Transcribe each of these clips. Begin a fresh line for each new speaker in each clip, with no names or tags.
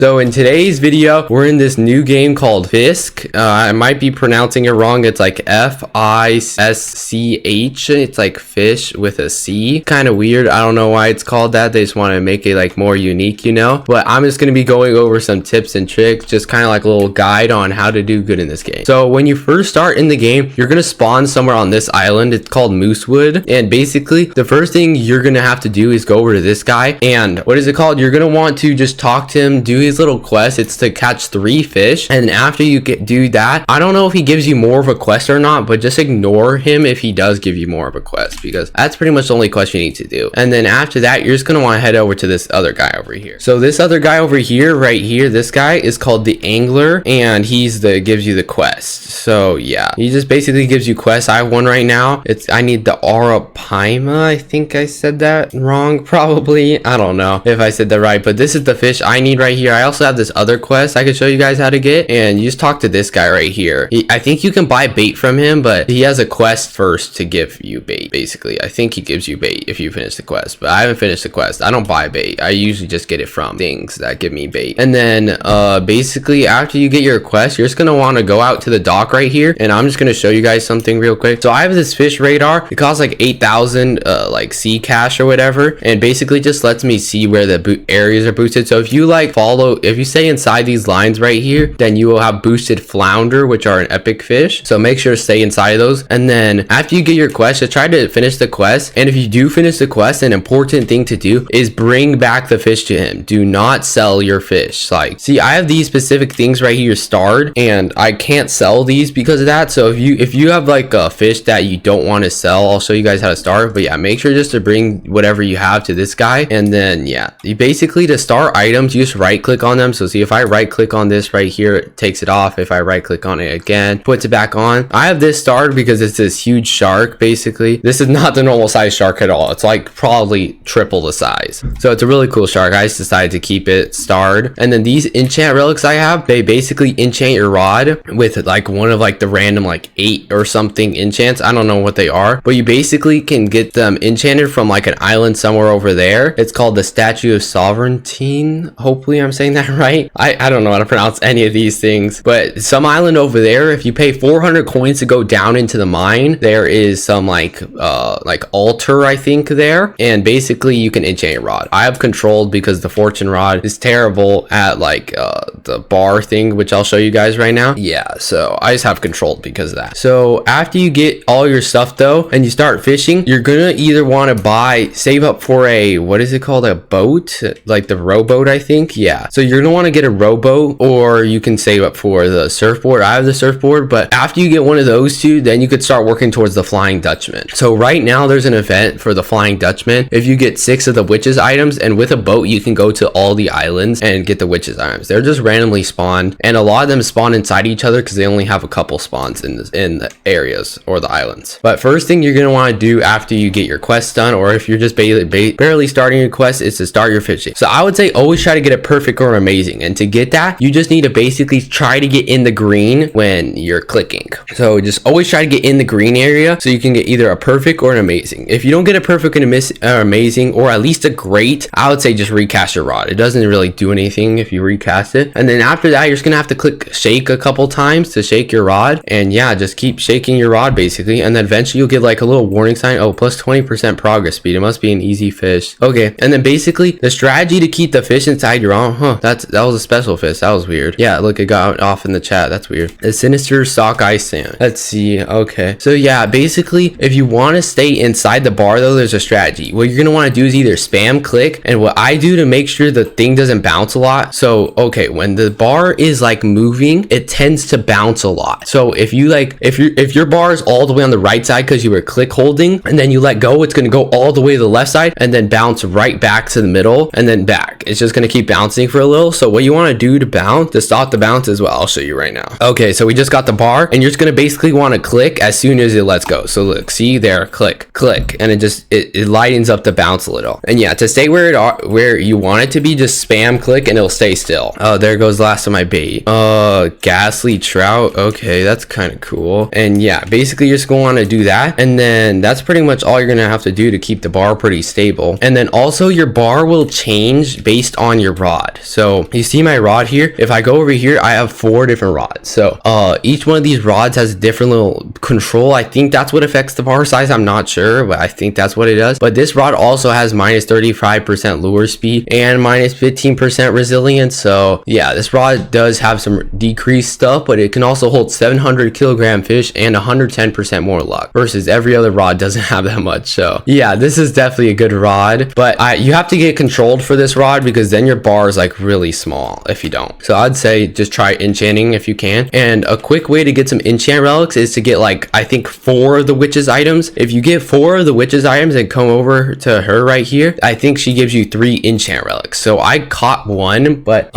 So in today's video, we're in this new game called Fisch. I might be pronouncing it wrong. It's like F-I-S-C-H. It's like fish with a C. Kind of weird. I don't know why it's called that. They just want to make it like more unique, you know? But I'm just going to be going over some tips and tricks, just kind of like a little guide on how to do good in this game. So when you first start in the game, you're going to spawn somewhere on this island. It's called Moosewood. And basically, the first thing you're going to have to do is go over to this guy. And what is it called? You're going to want to just talk to him, do his little quest. It's to catch 3 fish, and after you do that, I don't know if he gives you more of a quest or not, but just ignore him if he does give you more of a quest, because that's pretty much the only quest you need to do. And then after that, you're just going to want to head over to this other guy over here. So this other guy over here, right here, this guy is called the Angler, and he's the gives you the quest. So yeah, he just basically gives you quests. I have one right now. I need the Arapaima. I think I said that wrong, probably. I don't know if I said that right, but this is the fish I need right here. I also have this other quest I could show you guys how to get, and you just talk to this guy right here. I think you can buy bait from him, but he has a quest first to give you bait. Basically, I think he gives you bait if you finish the quest, but I haven't finished the quest. I don't buy bait. I usually just get it from things that give me bait. And then basically after you get your quest, you're just gonna want to go out to the dock right here, and I'm just gonna show you guys something real quick. So I have this fish radar. It costs like 8,000 like sea cash or whatever, and basically just lets me see where the areas are boosted. So if you like if you stay inside these lines right here, then you will have boosted flounder, which are an epic fish. So make sure to stay inside of those. And then after you get your quest, just try to finish the quest. And if you do finish the quest, an important thing to do is bring back the fish to him. Do not sell your fish. Like, see, I have these specific things right here starred, and I can't sell these because of that. So if you have like a fish that you don't want to sell, I'll show you guys how to start. But yeah, make sure just to bring whatever you have to this guy. And then yeah, you basically, to start items, you just right click on them. So see, if I right click on this right here, it takes it off. If I right click on it again, puts it back on. I have this starred because it's this huge shark. Basically, this is not the normal size shark at all. It's like probably triple the size. So it's a really cool shark. I just decided to keep it starred. And then these enchant relics I have, they basically enchant your rod with like one of like the random like 8 or something enchants. I don't know what they are, but you basically can get them enchanted from like an island somewhere over there. It's called the Statue of Sovereignty. Hopefully I'm saying that right. I don't know how to pronounce any of these things, but some island over there, if you pay 400 coins to go down into the mine, there is some like altar, I think, there, and basically you can enchant your rod. I have controlled because the fortune rod is terrible at like the bar thing, which I'll show you guys right now. Yeah, so I just have controlled because of that. So after you get all your stuff though, and you start fishing, you're gonna either want to save up for a, what is it called, a boat, like the rowboat, I think. Yeah, so you're gonna want to get a rowboat, or you can save up for the surfboard. I have the surfboard, but after you get one of those two, then you could start working towards the Flying Dutchman. So right now there's an event for the Flying Dutchman. If you get 6 of the witches items, and with a boat you can go to all the islands and get the witches items. They're just randomly spawned, and a lot of them spawn inside each other because they only have a couple spawns in the areas or the islands. But first thing you're gonna want to do after you get your quest done, or if you're just barely starting your quest, is to start your fishing. So I would say always try to get a perfect or amazing, and to get that, you just need to basically try to get in the green when you're clicking. So just always try to get in the green area so you can get either a perfect or an amazing. If you don't get a perfect and amazing, or at least a great, I would say just recast your rod. It doesn't really do anything if you recast it. And then after that, you're just gonna have to click shake a couple times to shake your rod, and yeah, just keep shaking your rod basically, and then eventually you'll get like a little warning sign. Oh, plus 20% progress speed. It must be an easy fish. Okay, and then basically the strategy to keep the fish inside your arm. That was a special fish. That was weird. Yeah, look, it got off in the chat. That's weird. A sinister sockeye sand. Let's see. Okay, so yeah, basically if you want to stay inside the bar though, there's a strategy. What you're gonna want to do is either spam click, and what I do to make sure the thing doesn't bounce a lot. So okay, when the bar is like moving, it tends to bounce a lot. So if your bar is all the way on the right side because you were click holding, and then you let go, it's gonna go all the way to the left side and then bounce right back to the middle and then back. It's just gonna keep bouncing for a little. So what you want to do to stop the bounce is what I'll show you right now. Okay, so we just got the bar, and you're just gonna basically want to click as soon as it lets go. So look, see there, click, and it lightens up the bounce a little. And yeah, to stay where you want it to be, just spam click and it'll stay still. Oh, there goes the last of my bait. Ghastly trout. Okay, that's kind of cool. And yeah, basically you're just gonna want to do that, and then that's pretty much all you're gonna have to do to keep the bar pretty stable. And then also your bar will change based on your rod. So you see my rod here. If I go over here, I have 4 different rods. So each one of these rods has a different little control. I think that's what affects the bar size. I'm not sure, but I think that's what it does. But this rod also has minus 35% lure speed and minus 15% resilience. So yeah, this rod does have some decreased stuff, but it can also hold 700 kilogram fish and 110% more luck, versus every other rod doesn't have that much. So yeah, this is definitely a good rod, but you have to get controlled for this rod, because then your bar is like really small if you don't. So I'd say just try enchanting if you can. And a quick way to get some enchant relics is to get like, I think 4 of the witch's items. If you get 4 of the witch's items and come over to her right here, I think she gives you 3 enchant relics. So I caught 1, but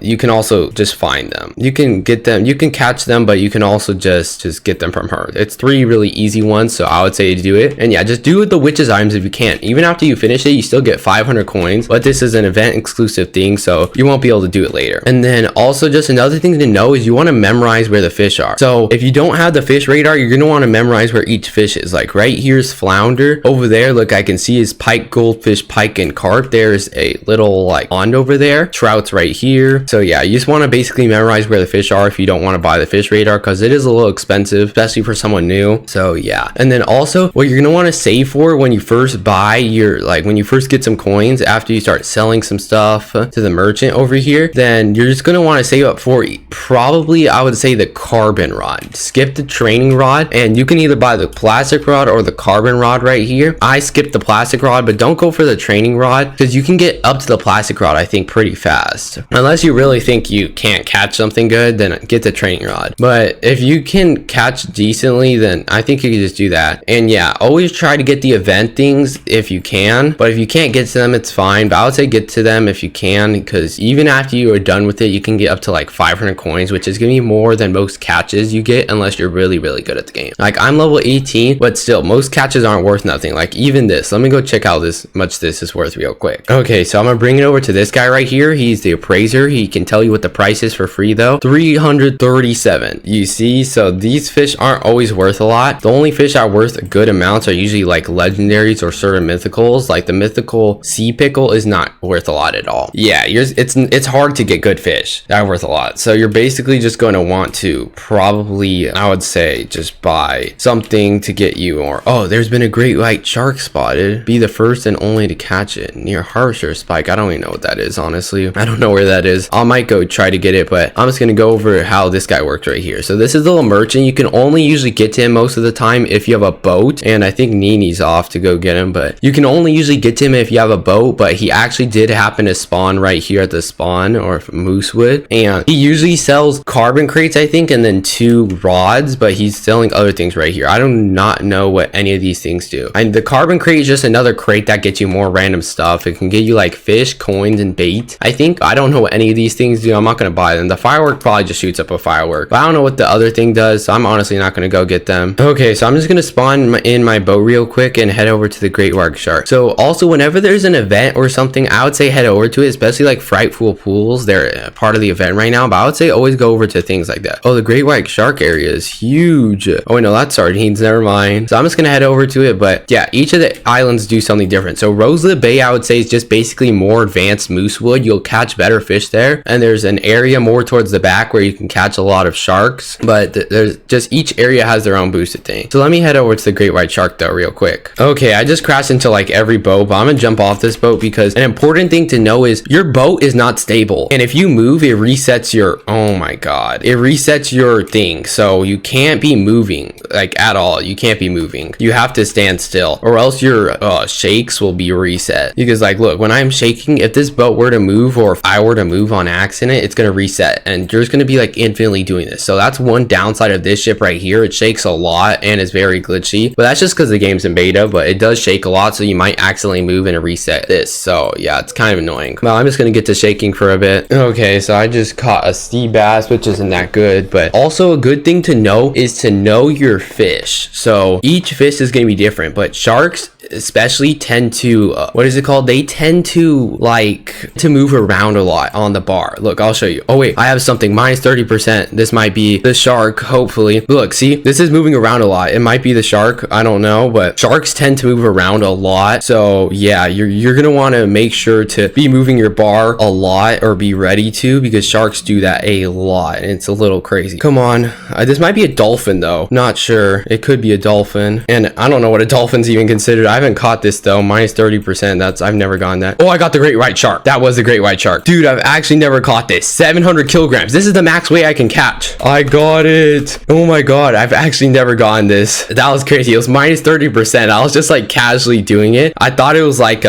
you can also just find them. You can get them, you can catch them, but you can also just get them from her. It's 3 really easy ones, so I would say to do it. And yeah, just do the witch's items if you can. Even after you finish it, you still get 500 coins, but this is an event exclusive thing, so you won't be able to do it later. And then also, just another thing to know is you want to memorize where the fish are. So if you don't have the fish radar, you're going to want to memorize where each fish is. Like right here's flounder. Over there, look, I can see is pike, goldfish, pike, and carp. There's a little like pond over there. Trout's right here. So yeah, you just want to basically memorize where the fish are if you don't want to buy the fish radar, because it is a little expensive, especially for someone new. So yeah. And then also what you're going to want to save for when you first buy your, like when you first get some coins after you start selling some stuff to the merchant over here, then you're just going to want to save up for probably, I would say, the carbon rod. Skip the training rod, and you can either buy the plastic rod or the carbon rod right here. I skipped the plastic rod, but don't go for the training rod, because you can get up to the plastic rod, I think, pretty fast. Unless you really think you can't catch something good, then get the training rod. But if you can catch decently, then I think you can just do that. And yeah, always try to get the event things if you can, but if you can't get to them, it's fine. But I would say get to them if you can, because even after you are done with it, you can get up to like 500 coins, which is gonna be more than most catches you get unless you're really good at the game. Like I'm level 18, but still most catches aren't worth nothing. Like even this, let me go check out this much this is worth real quick. Okay, so I'm gonna bring it over to this guy right here. He's the appraiser. He can tell you what the price is for free though. 337. You see, so these fish aren't always worth a lot. The only fish that are worth good amounts are usually like legendaries or certain mythicals. Like the mythical sea pickle is not worth a lot at all. Yeah, it's hard to get good fish that are worth a lot. So you're basically just going to want to probably, I would say, just buy something to get you, or oh, there's been a great white shark spotted. Be the first and only to catch it near Harvester Spike. I don't even know what that is, honestly. I don't know where that is. I might go try to get it, but I'm just gonna go over how this guy works right here. So this is the little merchant. You can only usually get to him most of the time if you have a boat, and I think Nini's off to go get him, but you can only usually get to him if you have a boat. But he actually did happen to spawn right here at the spawn, or Moosewood, and he usually sells carbon crates, I think, and then 2 rods, but he's selling other things right here. I do not know what any of these things do. And the carbon crate is just another crate that gets you more random stuff. It can get you like fish, coins, and bait. I think, I don't know what any of these things do. I'm not gonna buy them. The firework probably just shoots up a firework, but I don't know what the other thing does, so I'm honestly not gonna go get them. Okay, so I'm just gonna spawn in my boat real quick and head over to the great white shark. So also, whenever there's an event or something, I would say head over to it, especially like frightful pools. They're part of the event right now, but I would say always go over to things like that. Oh, the great white shark area is huge. Oh wait, no, that's sardines, never mind. So I'm just gonna head over to it, but yeah, each of the islands do something different. So Roselet Bay, I would say, is just basically more advanced moosewood. You'll catch better fish there, and there's an area more towards the back where you can catch a lot of sharks, but there's just, each area has their own boosted thing. So let me head over to the great white shark though real quick. Okay, I just crashed into like every boat, but I'm gonna jump off this boat, because an important thing to know is your boat is not stable, and if you move, it resets your, oh my god, it resets your thing. So you can't be moving like at all. You can't be moving. You have to stand still, or else your shakes will be reset. Because like, look, when I'm shaking, if this boat were to move, or if I were to move on accident, it's gonna reset, and you're just gonna be like infinitely doing this. So that's one downside of this ship right here. It shakes a lot and is very glitchy, but that's just because the game's in beta, but it does shake a lot, so you might accidentally move and reset this. So yeah, it's kind of annoying. Well, I'm just gonna get to shaking for a bit. Okay, so I just caught a sea bass, which isn't that good, but also a good thing to know is to know your fish. So each fish is going to be different, but sharks, especially tend to what is it called, they tend to like to move around a lot on the bar. Look, I'll show you. Oh wait, I have something minus 30%. This might be the shark, hopefully. Look, see, this is moving around a lot. It might be the shark, I don't know, but sharks tend to move around a lot. So yeah, you're gonna want to make sure to be moving your bar a lot, or be ready to, because sharks do that a lot, and it's a little crazy. Come on, this might be a dolphin though, not sure. It could be a dolphin, and I don't know what a dolphin's even considered. I haven't caught this though. Minus 30%. I've never gotten that. Oh, I got the great white shark. That was the great white shark. Dude, I've actually never caught this. 700 kilograms. This is the max weight I can catch. I got it. Oh my god, I've actually never gotten this. That was crazy. It was minus 30%. I was just like casually doing it. I thought it was like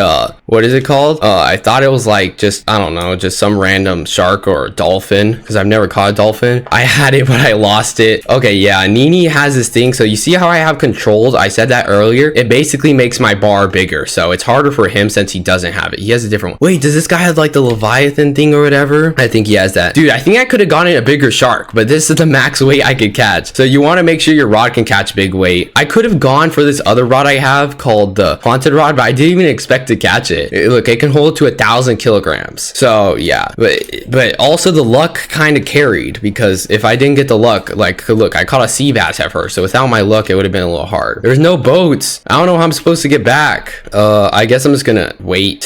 what is it called? I thought it was like just, I don't know, just some random shark or dolphin, because I've never caught a dolphin. I had it, but I lost it. Okay, yeah, Nini has this thing. So you see how I have controls? I said that earlier. It basically makes my bar bigger, so it's harder for him since he doesn't have it. He has a different one. Wait, does this guy have like the Leviathan thing or whatever? I think he has that. Dude, I think I could have gotten a bigger shark, but this is the max weight I could catch. So you want to make sure your rod can catch big weight. I could have gone for this other rod I have called the haunted rod, but I didn't even expect to catch it. Look, it can hold to 1,000 kilograms. So yeah, but also the luck kind of carried, because if I didn't get the luck, like look, I caught a sea bass at first, so without my luck it would have been a little hard. There's no boats. I don't know how I'm supposed to get back. I guess I'm just gonna wait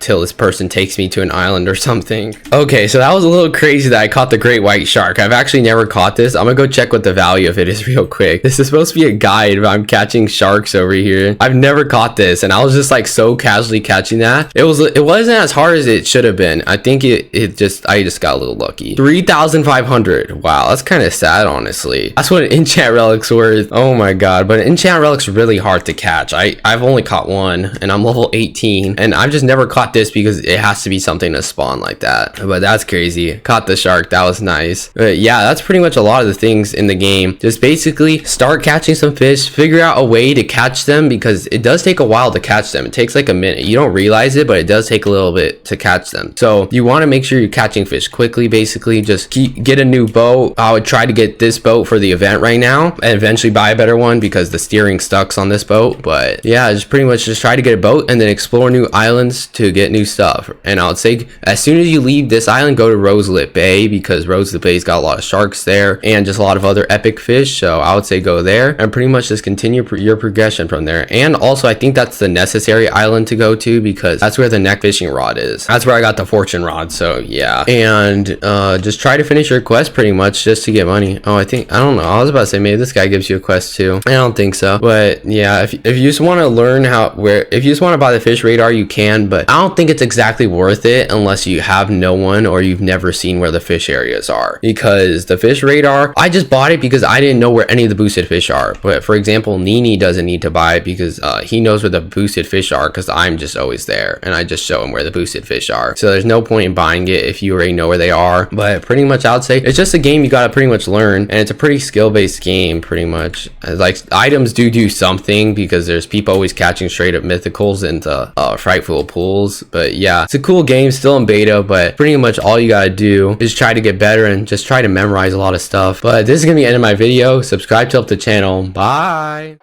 till this person takes me to an island or something. Okay, so that was a little crazy that I caught the great white shark. I've actually never caught this. I'm gonna go check what the value of it is real quick. This is supposed to be a guide, but I'm catching sharks over here. I've never caught this, and I was just like so casually catching that. It wasn't as hard as it should have been. I think I just got a little lucky. 3,500. Wow, that's kind of sad, honestly. That's what an enchant relic's worth. Oh my god, but an enchant relic's really hard to catch. I've only caught one, and I'm level 18, and I've just never caught this because it has to be something to spawn like that. But that's crazy. Caught the shark. That was nice. But yeah, that's pretty much a lot of the things in the game. Just basically start catching some fish, figure out a way to catch them, because it does take a while to catch them. It takes like a minute. You don't realize it, but it does take a little bit to catch them. So you want to make sure you're catching fish quickly. Basically, just get a new boat. I would try to get this boat for the event right now, and eventually buy a better one because the steering sucks on this boat. But yeah, just pretty much just try to get a boat and then explore new islands to get new stuff. And I would say as soon as you leave this island, go to Roselit Bay, because Roselit Bay's got a lot of sharks there and just a lot of other epic fish. So I would say go there and pretty much just continue your progression from there. And also I think that's the necessary island to go to, because that's where the neck fishing rod is. That's where I got the fortune rod. So yeah, and just try to finish your quest pretty much just to get money. Oh, I don't know, I was about to say maybe this guy gives you a quest too. I don't think so, but yeah, if you just want to learn if you just want to buy the fish radar, you can, but I don't think it's exactly worth it unless you have no one or you've never seen where the fish areas are. Because the fish radar, I just bought it because I didn't know where any of the boosted fish are. But for example, Nini doesn't need to buy it because he knows where the boosted fish are, because I'm just always there and I just show him where the boosted fish are. So there's no point in buying it if you already know where they are. But pretty much I would say it's just a game you gotta pretty much learn, and it's a pretty skill-based game pretty much. Like items do something, because there's people always catching straight up mythicals into frightful pools. But yeah, it's a cool game, still in beta, but pretty much all you gotta do is try to get better and just try to memorize a lot of stuff. But this is gonna be the end of my video. Subscribe to help the channel. Bye.